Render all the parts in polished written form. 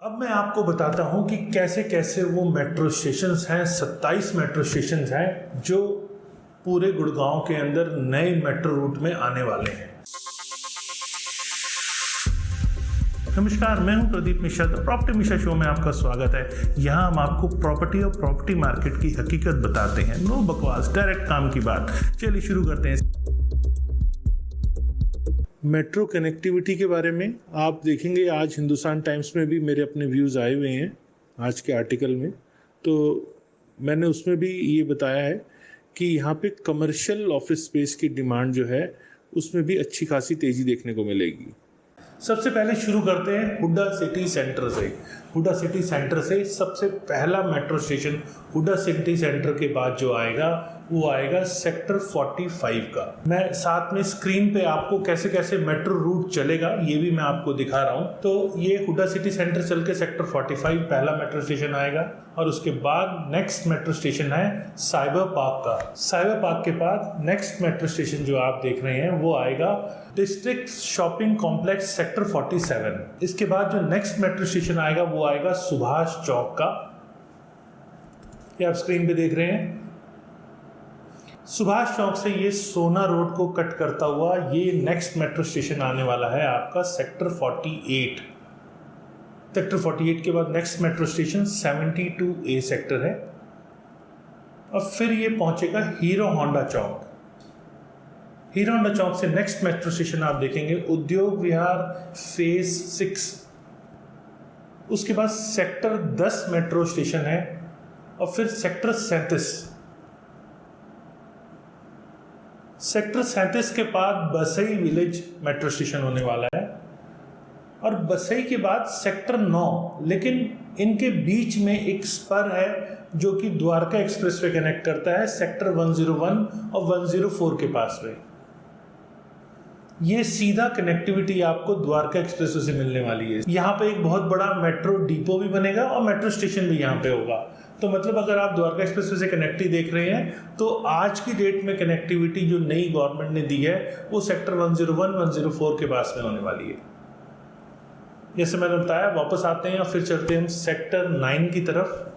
अब मैं आपको बताता हूं कि कैसे कैसे वो मेट्रो स्टेशंस हैं। 27 मेट्रो स्टेशंस हैं जो पूरे गुड़गांव के अंदर नए मेट्रो रूट में आने वाले हैं। नमस्कार, मैं हूं Pradeep Mishra. The property Mishra show में आपका स्वागत है। यहां हम आपको प्रॉपर्टी और प्रॉपर्टी मार्केट की हकीकत बताते हैं। नो बकवास, डायरेक्ट काम की बात। चलिए शुरू करते हैं। मेट्रो कनेक्टिविटी के बारे में आप देखेंगे आज हिंदुस्तान टाइम्स में भी मेरे अपने व्यूज़ आए हुए हैं आज के आर्टिकल में। तो मैंने उसमें भी ये बताया है कि यहाँ पे कमर्शियल ऑफिस स्पेस की डिमांड जो है उसमें भी अच्छी खासी तेज़ी देखने को मिलेगी। सबसे पहले शुरू करते हैं हुडा सिटी सेंटर से। हुडा सिटी सेंटर से सबसे पहला metro station HUDA city centre के बाद जो आएगा वो आएगा सेक्टर 45 का। मैं साथ में स्क्रीन पे आपको कैसे कैसे मेट्रो रूट चलेगा ये भी मैं आपको दिखा रहा हूँ। तो ये हुडा सिटी सेंटर चल के सेक्टर 45 पहला मेट्रो स्टेशन आएगा और उसके बाद नेक्स्ट मेट्रो स्टेशन है साइबर पार्क का। साइबर पार्क के बाद नेक्स्ट मेट्रो स्टेशन जो आप देख रहे हैं वो आएगा डिस्ट्रिक्ट शॉपिंग कॉम्प्लेक्स सेक्टर 47। इसके बाद जो नेक्स्ट मेट्रो स्टेशन आएगा वो आएगा सुभाष चौक का। ये आप स्क्रीन पे देख रहे हैं। सुभाष चौक से ये सोना रोड को कट करता हुआ ये नेक्स्ट मेट्रो स्टेशन आने वाला है आपका सेक्टर 48। सेक्टर 48 के बाद next metro station 72A sector है और फिर ये पहुंचेगा हीरो होंडा चौक। हीरो होंडा चौक से नेक्स्ट मेट्रो स्टेशन आप देखेंगे उद्योग विहार फेज 6। उसके बाद सेक्टर 10 मेट्रो स्टेशन है और फिर सेक्टर 37। सेक्टर 37 के बाद बसई विलेज मेट्रो स्टेशन होने वाला है और बसई के बाद सेक्टर 9। लेकिन इनके बीच में एक स्पर है जो कि द्वारका एक्सप्रेसवे कनेक्ट करता है सेक्टर 101 और 104 के पास में। ये सीधा कनेक्टिविटी आपको द्वारका एक्सप्रेसवे से मिलने वाली है। यहाँ पे एक बहुत बड़ा मेट्रो डिपो भी बनेगा और मेट्रो स्टेशन भी यहाँ पे होगा। तो मतलब अगर आप द्वारका एक्सप्रेसवे से कनेक्टिविटी देख रहे हैं तो आज की डेट में कनेक्टिविटी जो नई गवर्नमेंट ने दी है वो सेक्टर 101 104 के पास में होने वाली है। जैसे मैंने बताया, वापस आते हैं और फिर चलते हैं हम सेक्टर 9 की तरफ।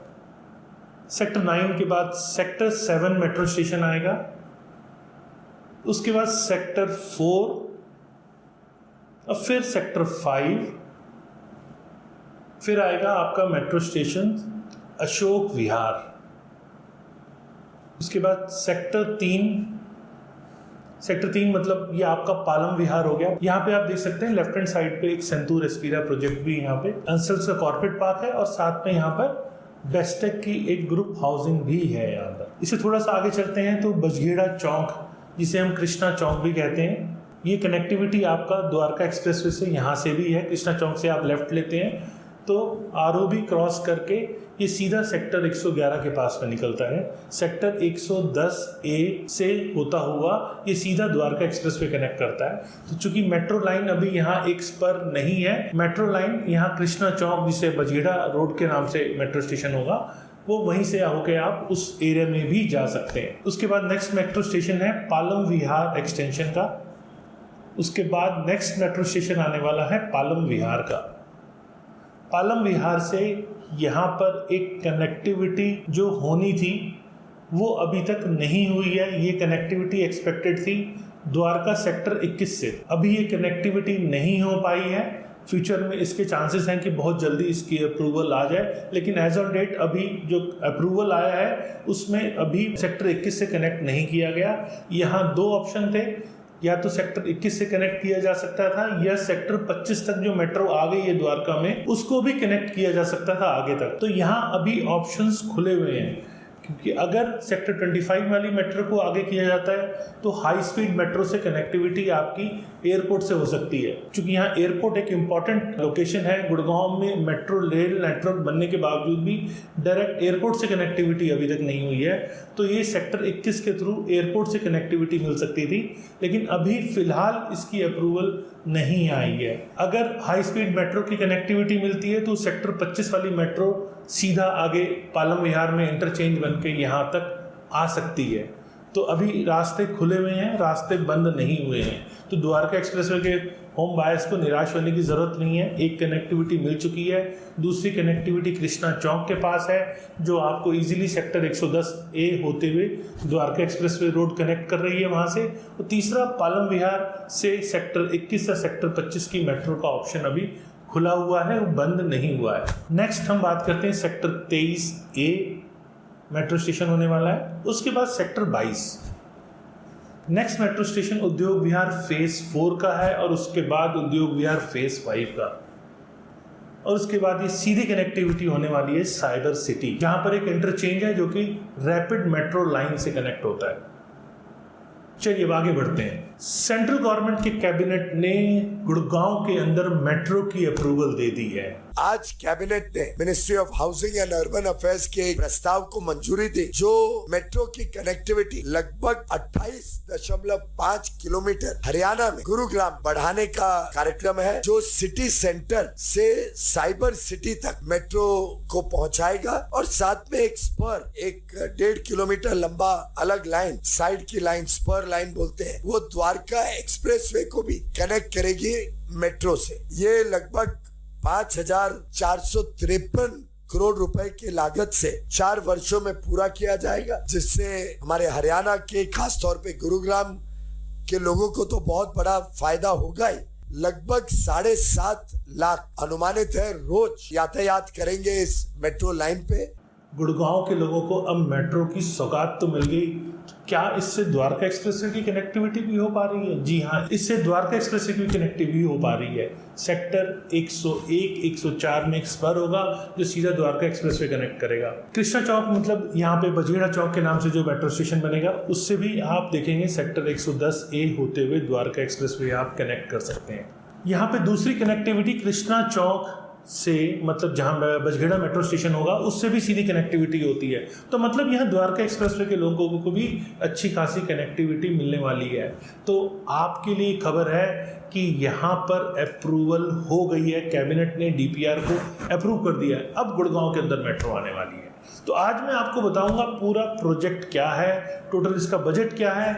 सेक्टर 9 के बाद सेक्टर 7 मेट्रो स्टेशन आएगा। उसके बाद सेक्टर 4 और फिर सेक्टर 5। फिर आएगा आपका मेट्रो स्टेशन अशोक विहार। उसके बाद सेक्टर 3 मतलब ये आपका पालम विहार हो गया। यहाँ पे आप देख सकते हैं लेफ्ट हैंड साइड पे एक सेंतूर एस्पीरा प्रोजेक्ट भी यहाँ पे अंसल्स का कॉर्पोरेट पार्क है और साथ में यहाँ पर बेस्टेक की एक ग्रुप हाउसिंग भी है यहाँ पर। इसे थोड़ा सा आगे चलते हैं तो बजगेड़ा चौक, जिसे हम कृष्णा चौक भी कहते हैं, ये कनेक्टिविटी आपका द्वारका एक्सप्रेसवे से यहाँ से भी है। कृष्णा चौक से आप लेफ्ट लेते हैं तो आरओबी क्रॉस करके ये सीधा सेक्टर 111 के पास में निकलता है। सेक्टर 110A से होता हुआ ये सीधा द्वारका एक्सप्रेसवे कनेक्ट करता है। तो चूंकि मेट्रो लाइन अभी यहाँ एक स्पर नहीं है, मेट्रो लाइन यहाँ कृष्णा चौक जिसे बजगेड़ा रोड के नाम से मेट्रो स्टेशन होगा वो वहीं से होकर आप उस एरिया में भी जा सकते हैं। उसके बाद नेक्स्ट मेट्रो स्टेशन है पालम विहार एक्सटेंशन का। उसके बाद नेक्स्ट मेट्रो स्टेशन आने वाला है पालम विहार का। पालम विहार से यहाँ पर एक कनेक्टिविटी जो होनी थी वो अभी तक नहीं हुई है। ये कनेक्टिविटी एक्सपेक्टेड थी द्वारका सेक्टर 21 से। अभी ये कनेक्टिविटी नहीं हो पाई है। फ्यूचर में इसके चांसेस हैं कि बहुत जल्दी इसकी अप्रूवल आ जाए, लेकिन एज ऑन डेट अभी जो अप्रूवल आया है उसमें अभी सेक्टर 21 से कनेक्ट नहीं किया गया। यहाँ 2 ऑप्शन थे, या तो सेक्टर 21 से कनेक्ट किया जा सकता था या सेक्टर 25 तक जो मेट्रो आ गई है द्वारका में उसको भी कनेक्ट किया जा सकता था आगे तक। तो यहाँ अभी ऑप्शंस खुले हुए हैं, क्योंकि अगर सेक्टर 25 वाली मेट्रो को आगे किया जाता है तो हाई स्पीड मेट्रो से कनेक्टिविटी आपकी एयरपोर्ट से हो सकती है। क्योंकि यहाँ एयरपोर्ट एक इम्पॉर्टेंट लोकेशन है। गुड़गांव में मेट्रो रेल नेटवर्क बनने के बावजूद भी डायरेक्ट एयरपोर्ट से कनेक्टिविटी अभी तक नहीं हुई है। तो ये सेक्टर 21 के थ्रू एयरपोर्ट से कनेक्टिविटी मिल सकती थी, लेकिन अभी फिलहाल इसकी अप्रूवल नहीं आई है। अगर हाई स्पीड मेट्रो की कनेक्टिविटी मिलती है तो सेक्टर 25 वाली मेट्रो सीधा आगे पालम विहार में इंटरचेंज बन के यहाँ तक आ सकती है। तो अभी रास्ते खुले हुए हैं, रास्ते बंद नहीं हुए हैं। तो द्वारका एक्सप्रेसवे के होम बायर्स को निराश होने की ज़रूरत नहीं है, एक कनेक्टिविटी मिल चुकी है। दूसरी कनेक्टिविटी कृष्णा चौक के पास है जो आपको इजीली सेक्टर 110A होते हुए द्वारका एक्सप्रेसवे रोड कनेक्ट कर रही है वहाँ से। और तीसरा पालम विहार से सेक्टर 21 या सेक्टर 25 की मेट्रो का ऑप्शन अभी खुला हुआ है, वो बंद नहीं हुआ है। नेक्स्ट हम बात करते हैं सेक्टर 23A मेट्रो स्टेशन होने वाला है। उसके बाद सेक्टर 22 नेक्स्ट मेट्रो स्टेशन उद्योग विहार फेज 4 का है और उसके बाद उद्योग विहार फेज 5 का। और उसके बाद ये सीधी कनेक्टिविटी होने वाली है साइबर सिटी, जहां पर एक इंटरचेंज है जो कि रैपिड मेट्रो लाइन से कनेक्ट होता है। चलिए आगे बढ़ते हैं। सेंट्रल गवर्नमेंट के कैबिनेट ने गुड़गांव के अंदर मेट्रो की अप्रूवल दे दी है। आज कैबिनेट ने ministry of housing and urban affairs के एक प्रस्ताव को मंजूरी दी जो मेट्रो की कनेक्टिविटी लगभग 28.5 किलोमीटर हरियाणा में गुरुग्राम बढ़ाने का कार्यक्रम है, जो सिटी सेंटर से साइबर सिटी तक मेट्रो को पहुंचाएगा और साथ में एक स्पर, एक 1.5 किलोमीटर लंबा अलग लाइन, साइड की लाइन स्पर लाइन बोलते हैं, वो द्वारका एक्सप्रेसवे को भी कनेक्ट करेगी मेट्रो से। ये लगभग 5,453 करोड़ रुपए की लागत से 4 वर्षों में पूरा किया जाएगा, जिससे हमारे हरियाणा के खासतौर पे गुरुग्राम के लोगों को तो बहुत बड़ा फायदा होगा ही। लगभग 7.5 लाख अनुमानित है रोज यातायात करेंगे इस मेट्रो लाइन पे। गुड़गांव के लोगों को अब मेट्रो की सौगात तो मिल गई। क्या इससे द्वारका एक्सप्रेसवे की कनेक्टिविटी भी हो पा रही है? जी हाँ, इससे द्वारका एक्सप्रेसवे की कनेक्टिविटी हो पा रही है। सेक्टर 101, 104 में एक स्पर होगा जो सीधा द्वारका एक्सप्रेसवे कनेक्ट करेगा। कृष्णा चौक मतलब यहाँ पे बजेड़ा चौक के नाम से जो मेट्रो स्टेशन बनेगा, उससे भी आप देखेंगे सेक्टर 110A होते हुए द्वारका एक्सप्रेसवे आप कनेक्ट कर सकते हैं। यहाँ पे दूसरी कनेक्टिविटी कृष्णा चौक से, मतलब जहाँ बजगेड़ा मेट्रो स्टेशन होगा उससे भी सीधी कनेक्टिविटी होती है। तो मतलब यहाँ द्वारका एक्सप्रेसवे के लोगों को भी अच्छी खासी कनेक्टिविटी मिलने वाली है। तो आपके लिए खबर है कि यहाँ पर अप्रूवल हो गई है, कैबिनेट ने DPR को अप्रूव कर दिया है। अब गुड़गांव के अंदर मेट्रो आने वाली है। तो आज मैं आपको बताऊंगा पूरा प्रोजेक्ट क्या है, टोटल इसका बजट क्या है,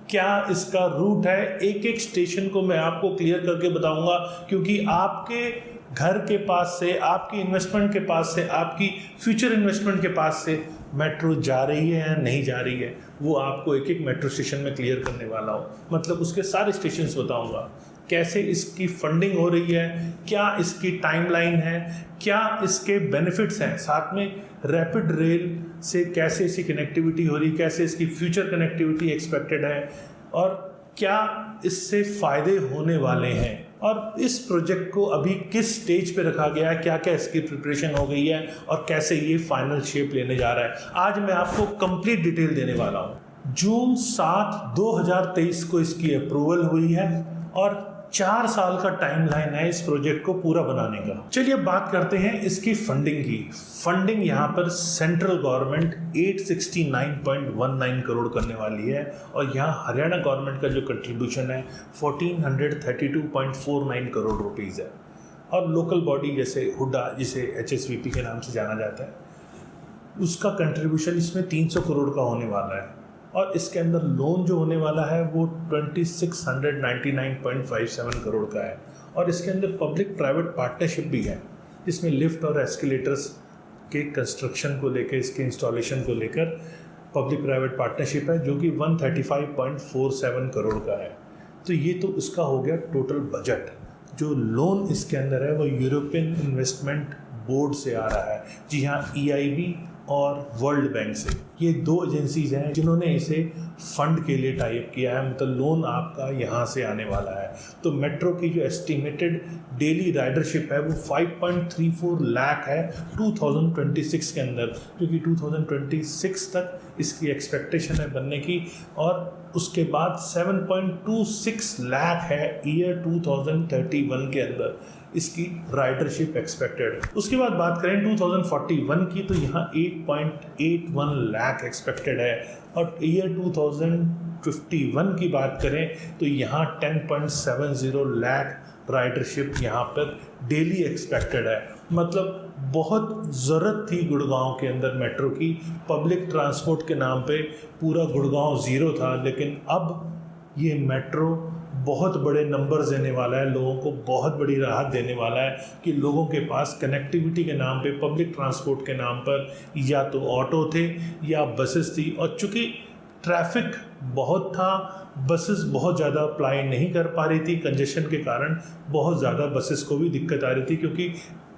क्या इसका रूट है। एक एक स्टेशन को मैं आपको क्लियर करके बताऊंगा, क्योंकि आपके घर के पास से, आपकी इन्वेस्टमेंट के पास से, आपकी फ्यूचर इन्वेस्टमेंट के पास से मेट्रो जा रही है या नहीं जा रही है, वो आपको एक एक मेट्रो स्टेशन में क्लियर करने वाला हूँ। मतलब उसके सारे स्टेशंस बताऊंगा, कैसे इसकी फंडिंग हो रही है, क्या इसकी टाइमलाइन है, क्या इसके बेनिफिट्स हैं, साथ में रैपिड रेल से कैसे इसकी कनेक्टिविटी हो रही, कैसे इसकी फ्यूचर कनेक्टिविटी एक्सपेक्टेड है और क्या इससे फ़ायदे होने वाले हैं, और इस प्रोजेक्ट को अभी किस स्टेज पे रखा गया है, क्या क्या इसकी प्रिपरेशन हो गई है और कैसे ये फाइनल शेप लेने जा रहा है। आज मैं आपको कंप्लीट डिटेल देने वाला हूँ। जून 7, 2023 को इसकी अप्रूवल हुई है और 4 साल का टाइमलाइन है इस प्रोजेक्ट को पूरा बनाने का। चलिए अब बात करते हैं इसकी फंडिंग की। फंडिंग यहाँ पर सेंट्रल गवर्नमेंट 869.19 करोड़ करने वाली है और यहाँ हरियाणा गवर्नमेंट का जो कंट्रीब्यूशन है 1432.49 करोड़ रुपीज़ है। और लोकल बॉडी जैसे हुडा, जिसे HSVP के नाम से जाना जाता है, उसका कंट्रीब्यूशन इसमें 300 करोड़ का होने वाला है। और इसके अंदर लोन जो होने वाला है वो 2699.57 करोड़ का है। और इसके अंदर पब्लिक प्राइवेट पार्टनरशिप भी है, जिसमें लिफ्ट और एस्केलेटर्स के कंस्ट्रक्शन को लेकर, इसके इंस्टॉलेशन को लेकर पब्लिक प्राइवेट पार्टनरशिप है, जो कि 135.47 करोड़ का है। तो ये तो इसका हो गया टोटल बजट। जो लोन इसके अंदर है वो यूरोपियन इन्वेस्टमेंट बोर्ड से आ रहा है। जी हाँ, EIB और वर्ल्ड बैंक से, ये 2 एजेंसीज हैं जिन्होंने इसे फंड के लिए टाइप किया है। मतलब लोन आपका यहाँ से आने वाला है। तो मेट्रो की जो एस्टिमेटेड डेली राइडरशिप है वो 5.34 लाख है 2026 के अंदर, क्योंकि 2026 तक इसकी एक्सपेक्टेशन है बनने की। और उसके बाद 7.26 लाख है ईयर 2031 के अंदर इसकी राइडरशिप एक्सपेक्टेड। उसके बाद बात करें 2041 की, तो यहाँ 8.81 लाख एक्सपेक्टेड है। और ईयर 2051 की बात करें तो यहाँ 10.70 लाख राइडरशिप यहाँ पर डेली एक्सपेक्टेड है। मतलब बहुत ज़रूरत थी गुड़गांव के अंदर मेट्रो की। पब्लिक ट्रांसपोर्ट के नाम पे पूरा गुड़गांव ज़ीरो था, लेकिन अब ये मेट्रो बहुत बड़े नंबर्स देने वाला है, लोगों को बहुत बड़ी राहत देने वाला है कि लोगों के पास कनेक्टिविटी के नाम पे, पब्लिक ट्रांसपोर्ट के नाम पर या तो ऑटो थे या बसेस थी, और चूँकि ट्रैफिक बहुत था, बसेस बहुत ज़्यादा अप्लाई नहीं कर पा रही थी, कंजेशन के कारण बहुत ज़्यादा बसेस को भी दिक्कत आ रही थी, क्योंकि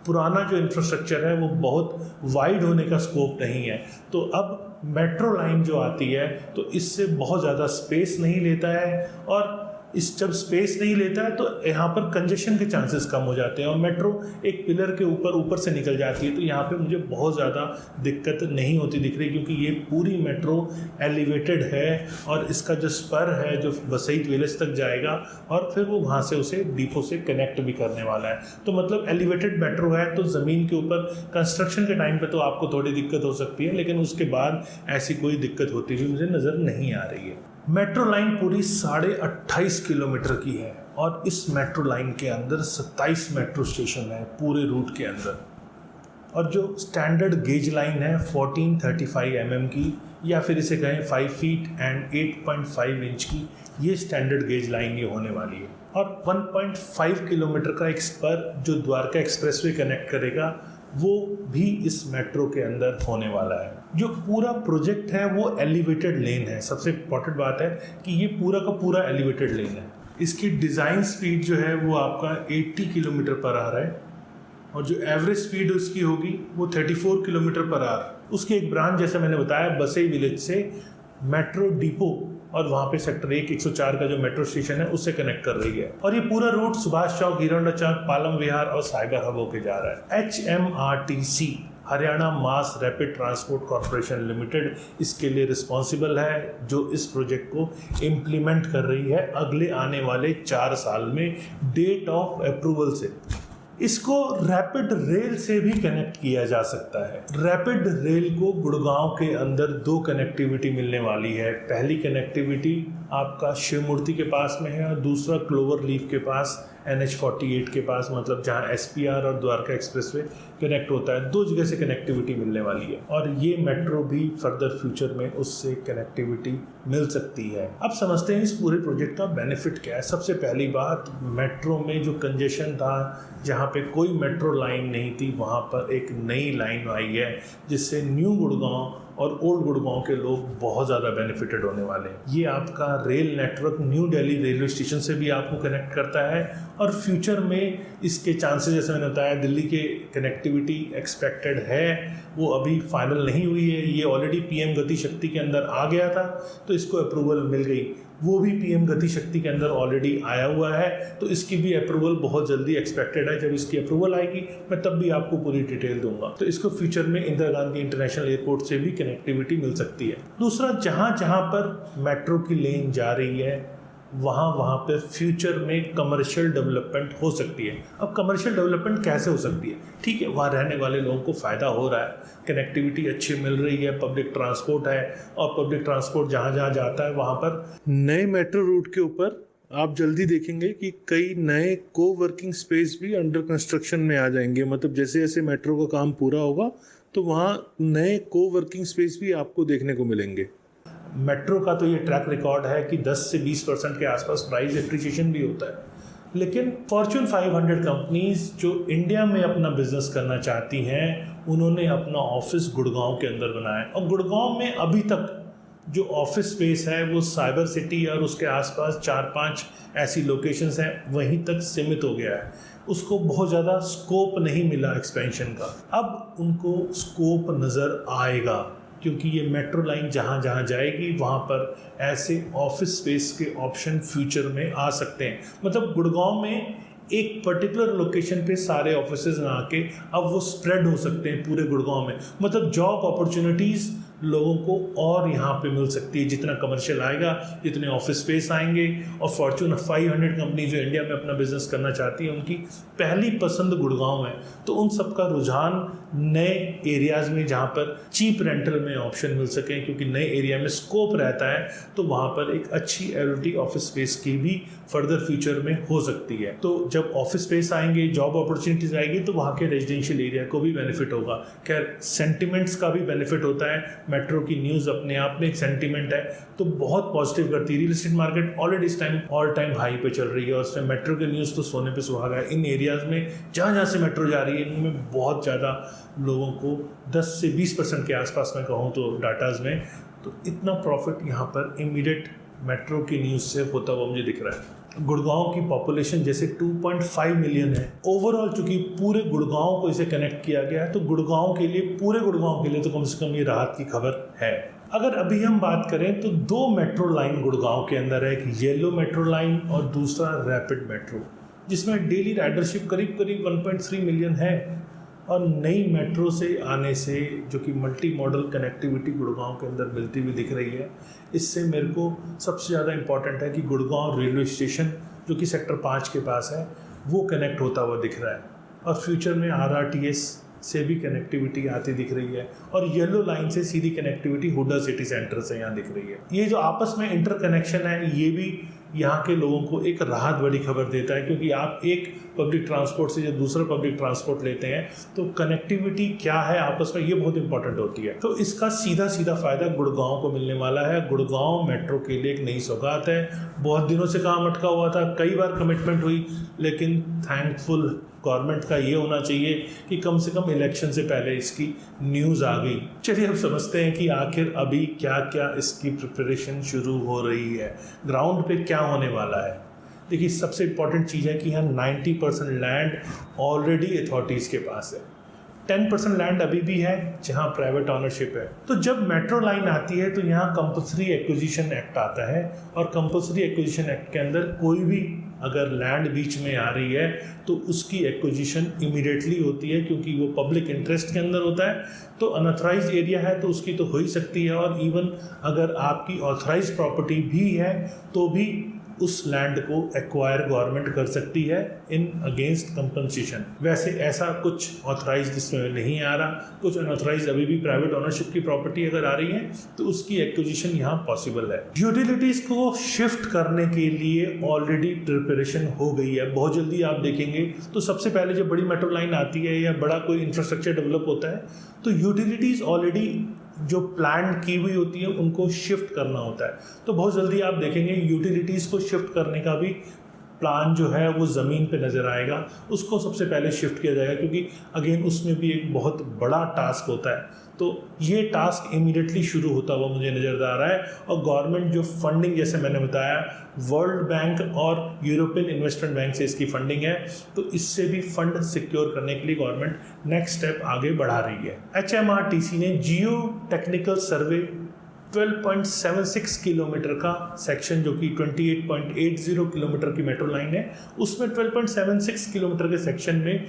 पुराना जो इंफ्रास्ट्रक्चर है वो बहुत वाइड होने का स्कोप नहीं है। तो अब मेट्रो लाइन जो आती है तो इससे बहुत ज़्यादा स्पेस नहीं लेता है, और इस जब स्पेस नहीं लेता है तो यहाँ पर कंजेशन के चांसेस कम हो जाते हैं, और मेट्रो एक पिलर के ऊपर से निकल जाती है, तो यहाँ पे मुझे बहुत ज़्यादा दिक्कत नहीं होती दिख रही, क्योंकि ये पूरी मेट्रो एलिवेटेड है और इसका जो स्पर है जो वसई विलेज तक जाएगा और फिर वो वहाँ से उसे डिपो से कनेक्ट भी करने वाला है। तो मतलब एलिवेटेड मेट्रो है, तो ज़मीन के ऊपर कंस्ट्रक्शन के टाइम पर तो आपको थोड़ी दिक्कत हो सकती है, लेकिन उसके बाद ऐसी कोई दिक्कत होती हुई मुझे नज़र नहीं आ रही है। मेट्रो लाइन पूरी 28.5 किलोमीटर की है, और इस मेट्रो लाइन के अंदर 27 मेट्रो स्टेशन है पूरे रूट के अंदर, और जो स्टैंडर्ड गेज लाइन है 1435 mm की, या फिर इसे कहें 5 फीट एंड 8.5 इंच की, ये स्टैंडर्ड गेज लाइन ये होने वाली है। और 1.5 किलोमीटर का एक स्पर जो द्वारका एक्सप्रेसवे कनेक्ट करेगा वो भी इस मेट्रो के अंदर होने वाला है। जो पूरा प्रोजेक्ट है वो एलिवेटेड लेन है। सबसे इम्पॉर्टेंट बात है कि ये पूरा का पूरा एलिवेटेड लेन है। इसकी डिज़ाइन स्पीड जो है वो आपका 80 किलोमीटर पर आवर है, और जो एवरेज स्पीड उसकी होगी वो 34 किलोमीटर पर आवर। उसकी एक ब्रांच जैसे मैंने बताया बसई विलेज से मेट्रो डिपो और वहाँ पे सेक्टर 104 का जो मेट्रो स्टेशन है उससे कनेक्ट कर रही है, और ये पूरा रूट सुभाष चौक, हीरोंडा चौक, पालम विहार और साइबर हब होके जा रहा है। HMRTC Haryana mass rapid transport corporation limited इसके लिए रिस्पॉन्सिबल है, जो इस प्रोजेक्ट को इम्प्लीमेंट कर रही है अगले आने वाले 4 साल में डेट ऑफ अप्रूवल से। इसको रैपिड रेल से भी कनेक्ट किया जा सकता है। रैपिड रेल को गुड़गांव के अंदर 2 कनेक्टिविटी मिलने वाली है। पहली कनेक्टिविटी आपका शिव मूर्ति के पास में है, और दूसरा क्लोवर लीफ के पास NH48 के पास, मतलब जहां SPR और द्वारका एक्सप्रेसवे कनेक्ट होता है। 2 जगह से कनेक्टिविटी मिलने वाली है, और ये मेट्रो भी फर्दर फ्यूचर में उससे कनेक्टिविटी मिल सकती है। अब समझते हैं इस पूरे प्रोजेक्ट का बेनिफिट क्या है। सबसे पहली बात, मेट्रो में जो कंजेशन था, जहाँ पे कोई मेट्रो लाइन नहीं थी, वहाँ पर एक नई लाइन आई है, जिससे न्यू गुड़गांव और ओल्ड गुड़गांव के लोग बहुत ज़्यादा बेनिफिटेड होने वाले हैं। ये आपका rail network new Delhi railway station से भी आपको कनेक्ट करता है, और फ्यूचर में इसके चांसेस, जैसे मैंने बताया, दिल्ली के कनेक्टिविटी एक्सपेक्टेड है, वो अभी फाइनल नहीं हुई है। ये ऑलरेडी PM गति शक्ति के अंदर आ गया था, तो इसको अप्रूवल मिल गई। वो भी PM गति शक्ति के अंदर ऑलरेडी आया हुआ है, तो इसकी भी अप्रूवल बहुत जल्दी एक्सपेक्टेड है। जब इसकी अप्रूवल आएगी मैं तब भी आपको पूरी डिटेल दूंगा। तो इसको फ्यूचर में इंदिरा गांधी इंटरनेशनल एयरपोर्ट से भी कनेक्टिविटी मिल सकती है। दूसरा, जहाँ जहाँ पर मेट्रो की लेन जा रही है वहाँ पे फ्यूचर में कमर्शियल डेवलपमेंट हो सकती है। अब कमर्शियल डेवलपमेंट कैसे हो सकती है? ठीक है, वहाँ रहने वाले लोगों को फ़ायदा हो रहा है, कनेक्टिविटी अच्छी मिल रही है, पब्लिक ट्रांसपोर्ट है, और पब्लिक ट्रांसपोर्ट जहाँ जहाँ जाता है वहाँ पर नए मेट्रो रूट के ऊपर आप जल्दी देखेंगे कि कई नए को-वर्किंग स्पेस भी अंडर कंस्ट्रक्शन में आ जाएंगे। मतलब जैसे जैसे मेट्रो का काम पूरा होगा तो वहाँ नए को-वर्किंग स्पेस भी आपको देखने को मिलेंगे। मेट्रो का तो ये ट्रैक रिकॉर्ड है कि 10 से 20% के आसपास प्राइस एप्रिसिएशन भी होता है, लेकिन फॉर्च्यून 500 कंपनीज जो इंडिया में अपना बिजनेस करना चाहती हैं, उन्होंने अपना ऑफिस गुड़गांव के अंदर बनाया है, और गुड़गांव में अभी तक जो ऑफिस स्पेस है वो साइबर सिटी और उसके आसपास 4-5 ऐसी लोकेशंस हैं, वहीं तक सीमित हो गया है। उसको बहुत ज़्यादा स्कोप नहीं मिला एक्सपेंशन का। अब उनको स्कोप नज़र आएगा, क्योंकि ये मेट्रो लाइन जहाँ जहाँ जाएगी वहाँ पर ऐसे ऑफिस स्पेस के ऑप्शन फ्यूचर में आ सकते हैं। मतलब गुड़गांव में एक पर्टिकुलर लोकेशन पे सारे ऑफिसेज ना आके अब वो स्प्रेड हो सकते हैं पूरे गुड़गांव में। मतलब जॉब अपॉर्चुनिटीज़ लोगों को और यहाँ पे मिल सकती है। जितना कमर्शियल आएगा, जितने ऑफिस स्पेस आएंगे, और फॉर्च्यून 500 कंपनी जो इंडिया में अपना बिजनेस करना चाहती है उनकी पहली पसंद गुड़गांव है, तो उन सब का रुझान नए एरियाज़ में जहाँ पर चीप रेंटल में ऑप्शन मिल सके, क्योंकि नए एरिया में स्कोप रहता है, तो वहाँ पर एक अच्छी एलिटी ऑफिस स्पेस की भी फर्दर फ्यूचर में हो सकती है। तो जब ऑफिस स्पेस आएंगे, जॉब अपॉर्चुनिटीज़ आएगी, तो वहाँ के रेजिडेंशियल एरिया को भी बेनिफिट होगा। खैर, सेंटिमेंट्स का भी बेनिफिट होता है। मेट्रो की न्यूज़ अपने आप में एक सेंटीमेंट है, तो बहुत पॉजिटिव करती है। रियल एस्टेट मार्केट ऑलरेडी इस टाइम ऑल टाइम हाई पे चल रही है और उसमें मेट्रो की न्यूज़ तो सोने पे सुहागा है। इन एरियाज़ में जहाँ जहाँ से मेट्रो जा रही है इनमें बहुत ज़्यादा लोगों को 10 से 20% के आसपास मैं कहूँ तो डाटाज में, तो इतना प्रॉफिट यहाँ पर इमीडिएट मेट्रो की न्यूज़ से होता हुआ मुझे दिख रहा है। गुड़गांव की पॉपुलेशन जैसे 2.5 मिलियन है ओवरऑल, चूंकि पूरे गुड़गांव को इसे कनेक्ट किया गया है तो गुड़गांव के लिए, पूरे गुड़गांव के लिए तो कम से कम ये राहत की खबर है। अगर अभी हम बात करें तो 2 मेट्रो लाइन गुड़गांव के अंदर है, एक येलो मेट्रो लाइन और दूसरा रैपिड मेट्रो, जिसमें डेली राइडरशिप करीब 1.3 मिलियन है। और नई मेट्रो से आने से जो कि मल्टी मॉडल कनेक्टिविटी गुड़गांव के अंदर मिलती हुई दिख रही है, इससे मेरे को सबसे ज़्यादा इम्पॉर्टेंट है कि गुड़गांव रेलवे स्टेशन जो कि सेक्टर 5 के पास है वो कनेक्ट होता हुआ दिख रहा है और फ्यूचर में RRTS से भी कनेक्टिविटी आती दिख रही है और येलो लाइन से सीधी कनेक्टिविटी हुडा सिटी सेंटर से यहाँ दिख रही है। ये जो आपस में इंटरकनेक्शन है ये भी यहाँ के लोगों को एक राहत बड़ी खबर देता है, क्योंकि आप एक पब्लिक ट्रांसपोर्ट से जब दूसरा पब्लिक ट्रांसपोर्ट लेते हैं तो कनेक्टिविटी क्या है आपस में, ये बहुत इंपॉर्टेंट होती है। तो इसका सीधा फायदा गुड़गांव को मिलने वाला है। गुड़गांव मेट्रो के लिए एक नई सौगात है। बहुत दिनों से काम अटका हुआ था, कई बार कमिटमेंट हुई, लेकिन थैंकफुल गवर्नमेंट का ये होना चाहिए कि कम से कम इलेक्शन से पहले इसकी न्यूज़ आ गई। चलिए अब समझते हैं कि आखिर अभी क्या क्या इसकी प्रिपरेशन शुरू हो रही है, ग्राउंड पे क्या होने वाला है। देखिए सबसे इम्पॉर्टेंट चीज़ है कि यहाँ 90% लैंड ऑलरेडी अथॉरिटीज़ के पास है, 10% लैंड अभी भी है जहाँ प्राइवेट ऑनरशिप है। तो जब मेट्रो लाइन आती है तो यहाँ कंपल्सरी एक्विजिशन एक्ट आता है और कंपल्सरी एक्विजिशन एक्ट के अंदर कोई भी अगर लैंड बीच में आ रही है तो उसकी एक्विजिशन इमीडिएटली होती है, क्योंकि वो पब्लिक इंटरेस्ट के अंदर होता है। तो अनऑथराइज एरिया है तो उसकी तो हो ही सकती है, और इवन अगर आपकी ऑथराइज प्रॉपर्टी भी है तो भी उस लैंड को एक्वायर गवर्नमेंट कर सकती है इन अगेंस्ट कंपनसेशन। वैसे ऐसा कुछ ऑथराइज इसमें नहीं आ रहा, कुछ अनऑथराइज अभी भी प्राइवेट ओनरशिप की प्रॉपर्टी अगर आ रही है तो उसकी एक्विजिशन यहाँ पॉसिबल है। यूटिलिटीज को शिफ्ट करने के लिए ऑलरेडी प्रिपरेशन हो गई है, बहुत जल्दी आप देखेंगे। तो सबसे पहले जब बड़ी मेट्रो लाइन आती है या बड़ा कोई इंफ्रास्ट्रक्चर डेवलप होता है तो यूटिलिटीज ऑलरेडी जो प्लान की हुई होती है उनको शिफ्ट करना होता है। तो बहुत जल्दी आप देखेंगे यूटिलिटीज़ को शिफ्ट करने का भी प्लान जो है वो ज़मीन पे नज़र आएगा, उसको सबसे पहले शिफ्ट किया जाएगा, क्योंकि अगेन उसमें भी एक बहुत बड़ा टास्क होता है। तो ये टास्क इमीडिएटली शुरू होता हुआ मुझे नज़र आ रहा है। और गवर्नमेंट जो फंडिंग, जैसे मैंने बताया, वर्ल्ड बैंक और यूरोपियन इन्वेस्टमेंट बैंक से इसकी फंडिंग है, तो इससे भी फंड सिक्योर करने के लिए गवर्नमेंट नेक्स्ट स्टेप आगे बढ़ा रही है। HMRTC ने जियो टेक्निकल सर्वे 12.76 किलोमीटर का सेक्शन, जो कि 28.80 किलोमीटर की मेट्रो लाइन है, उसमें 12.76 किलोमीटर के सेक्शन में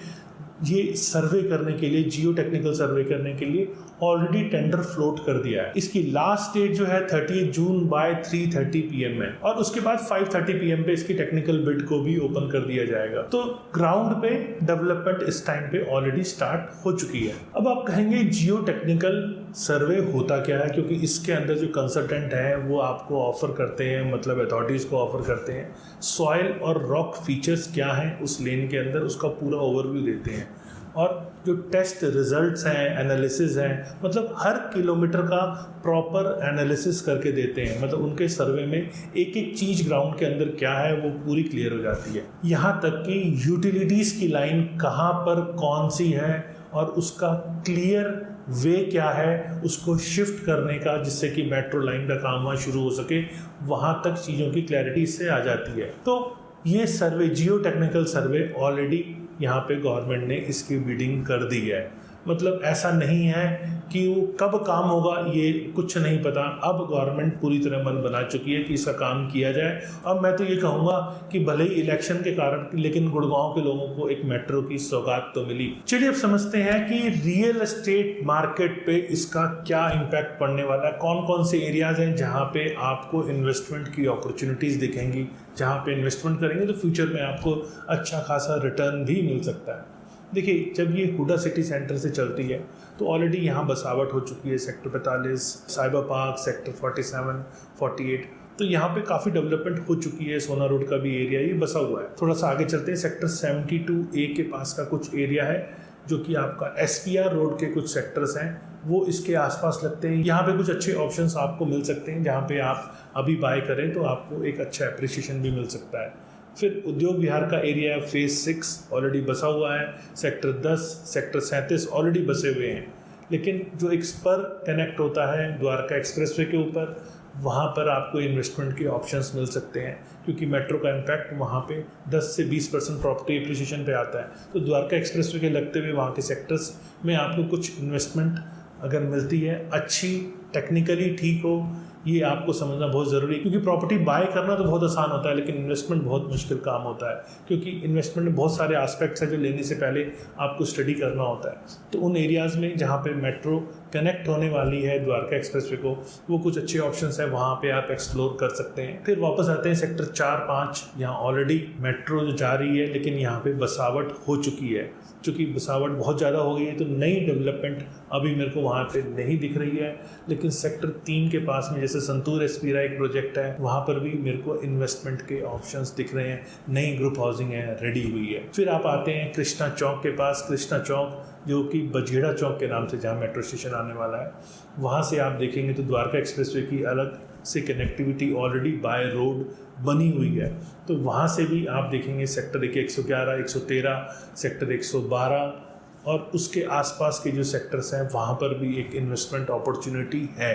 ये सर्वे करने के लिए, जियो टेक्निकल सर्वे करने के लिए ऑलरेडी टेंडर फ्लोट कर दिया है। इसकी लास्ट डेट जो है 30 जून बाय 3:30 PM है और उसके बाद 5:30 PM पे इसकी टेक्निकल बिड को भी ओपन कर दिया जाएगा। तो ग्राउंड पे डेवलपमेंट इस टाइम पे ऑलरेडी स्टार्ट हो चुकी है। अब आप कहेंगे जियो टेक्निकल सर्वे होता क्या है, क्योंकि इसके अंदर जो कंसल्टेंट हैं वो आपको ऑफर करते हैं, मतलब अथॉरिटीज़ को ऑफर करते हैं सॉइल और रॉक फीचर्स क्या हैं उस लेन के अंदर, उसका पूरा ओवरव्यू देते हैं। और जो टेस्ट रिजल्ट्स हैं, एनालिसिस हैं, मतलब हर किलोमीटर का प्रॉपर एनालिसिस करके देते हैं। मतलब उनके सर्वे में एक एक चीज़ ग्राउंड के अंदर क्या है वो पूरी क्लियर हो जाती है। यहाँ तक कि यूटिलिटीज़ की लाइन कहाँ पर कौन सी है और उसका क्लियर वे क्या है उसको शिफ्ट करने का, जिससे कि मेट्रो लाइन का काम वहाँ शुरू हो सके, वहाँ तक चीज़ों की क्लैरिटी इससे आ जाती है। तो ये सर्वे, जियो टेक्निकल सर्वे, ऑलरेडी यहाँ पे गवर्नमेंट ने इसकी बिडिंग कर दी है। मतलब ऐसा नहीं है कि वो कब काम होगा ये कुछ नहीं पता। अब गवर्नमेंट पूरी तरह मन बना चुकी है कि इसका काम किया जाए। अब मैं तो ये कहूँगा कि भले ही इलेक्शन के कारण, लेकिन गुड़गांव के लोगों को एक मेट्रो की सौगात तो मिली। चलिए अब समझते हैं कि रियल एस्टेट मार्केट पे इसका क्या इम्पैक्ट पड़ने वाला है, कौन कौन से एरियाज हैं जहाँ पे आपको इन्वेस्टमेंट की अपॉर्चुनिटीज़ दिखेंगी, जहाँ पे इन्वेस्टमेंट करेंगे तो फ्यूचर में आपको अच्छा खासा रिटर्न भी मिल सकता है। देखिए, जब ये हुडा सिटी सेंटर से चलती है तो ऑलरेडी यहाँ बसावट हो चुकी है। सेक्टर 45, साइबर पार्क, सेक्टर 47, 48, तो यहाँ पे काफ़ी डेवलपमेंट हो चुकी है। सोना रोड का भी एरिया ये बसा हुआ है। थोड़ा सा आगे चलते हैं, सेक्टर 72A के पास का कुछ एरिया है जो कि आपका SPR रोड के कुछ सेक्टर्स हैं वो इसके आसपास लगते हैं। यहाँ पे कुछ अच्छे ऑप्शंस आपको मिल सकते हैं, जहाँ पे आप अभी बाय करें तो आपको एक अच्छा एप्रिसिएशन भी मिल सकता है। फिर उद्योग विहार का एरिया फेज 6 ऑलरेडी बसा हुआ है, सेक्टर 10, सेक्टर 37 ऑलरेडी बसे हुए हैं। लेकिन जो एक स्पर कनेक्ट होता है द्वारका एक्सप्रेसवे के ऊपर, वहाँ पर आपको इन्वेस्टमेंट के ऑप्शंस मिल सकते हैं, क्योंकि मेट्रो का इम्पैक्ट वहाँ पे 10 से 20% प्रॉपर्टी एप्रिसिएशन पे आता है। तो द्वारका एक्सप्रेसवे के लगते हुए वहाँ के सेक्टर्स में आपको कुछ इन्वेस्टमेंट अगर मिलती है, अच्छी टेक्निकली ठीक हो, ये आपको समझना बहुत ज़रूरी है। क्योंकि प्रॉपर्टी बाय करना तो बहुत आसान होता है, लेकिन इन्वेस्टमेंट बहुत मुश्किल काम होता है, क्योंकि इन्वेस्टमेंट में बहुत सारे एस्पेक्ट्स हैं जो लेने से पहले आपको स्टडी करना होता है। तो उन एरियाज़ में जहाँ पे मेट्रो कनेक्ट होने वाली है द्वारका एक्सप्रेसवे को, वो कुछ अच्छे ऑप्शंस हैं, वहाँ पे आप एक्सप्लोर कर सकते हैं। फिर वापस आते हैं सेक्टर 4-5, यहाँ ऑलरेडी मेट्रो जा रही है, लेकिन यहाँ पे बसावट हो चुकी है। चूँकि बसावट बहुत ज़्यादा हो गई है तो नई डेवलपमेंट अभी मेरे को वहाँ पे नहीं दिख रही है। लेकिन सेक्टर 3 के पास में जैसे संतूर एस्पीरा एक प्रोजेक्ट है, वहाँ पर भी मेरे को इन्वेस्टमेंट के ऑप्शंस दिख रहे हैं, नई ग्रुप हाउसिंग है, रेडी हुई है। फिर आप आते हैं कृष्णा चौक के पास। कृष्णा चौक जो कि बजेड़ा चौक के नाम से जहाँ मेट्रो स्टेशन आने वाला है, वहाँ से आप देखेंगे तो द्वारका एक्सप्रेसवे की अलग से कनेक्टिविटी ऑलरेडी बाय रोड बनी हुई है। तो वहाँ से भी आप देखेंगे सेक्टर 111, 113, सेक्टर 112 और उसके आसपास के जो सेक्टर्स हैं, वहाँ पर भी एक इन्वेस्टमेंट अपॉर्चुनिटी है।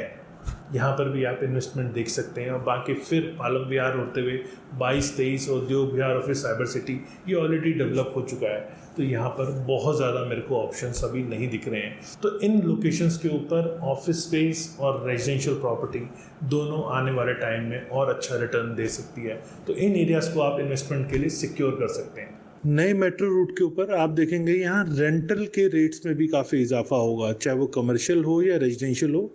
यहाँ पर भी आप इन्वेस्टमेंट देख सकते हैं। और बाकी फिर पालम विहार होते हुए 22-23 उद्योग विहार और फिर साइबर सिटी, ये ऑलरेडी डेवलप हो चुका है। तो यहाँ पर बहुत ज़्यादा मेरे को ऑप्शंस अभी नहीं दिख रहे हैं। तो इन लोकेशंस के ऊपर ऑफिस स्पेस और रेजिडेंशियल प्रॉपर्टी दोनों आने वाले टाइम में और अच्छा रिटर्न दे सकती है। तो इन एरियाज़ को आप इन्वेस्टमेंट के लिए सिक्योर कर सकते हैं। नए मेट्रो रूट के ऊपर आप देखेंगे यहाँ रेंटल के रेट्स में भी काफ़ी इजाफा होगा, चाहे वो कमर्शियल हो या रेजिडेंशियल हो,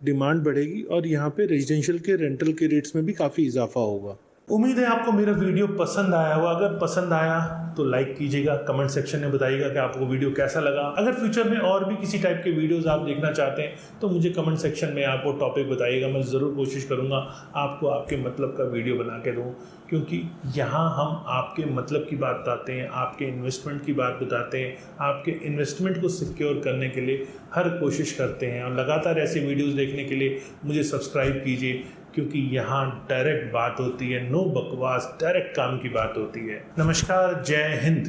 डिमांड बढ़ेगी और यहाँ पे रेजिडेंशियल के रेंटल के रेट्स में भी काफ़ी इजाफा होगा। उम्मीद है आपको मेरा वीडियो पसंद आया होगा। अगर पसंद आया तो लाइक कीजिएगा, कमेंट सेक्शन में बताइएगा कि आपको वीडियो कैसा लगा। अगर फ्यूचर में और भी किसी टाइप के वीडियोस आप देखना चाहते हैं तो मुझे कमेंट सेक्शन में आपको टॉपिक बताइएगा। मैं ज़रूर कोशिश करूँगा आपको आपके मतलब का वीडियो बना के दूँ, क्योंकि यहाँ हम आपके मतलब की बात बताते हैं, आपके इन्वेस्टमेंट की बात बताते हैं, आपके इन्वेस्टमेंट को सिक्योर करने के लिए हर कोशिश करते हैं। और लगातार ऐसे वीडियोज़ देखने के लिए मुझे सब्सक्राइब कीजिए, क्योंकि यहाँ डायरेक्ट बात होती है, नो बकवास, डायरेक्ट काम की बात होती है। नमस्कार, जय हिंद।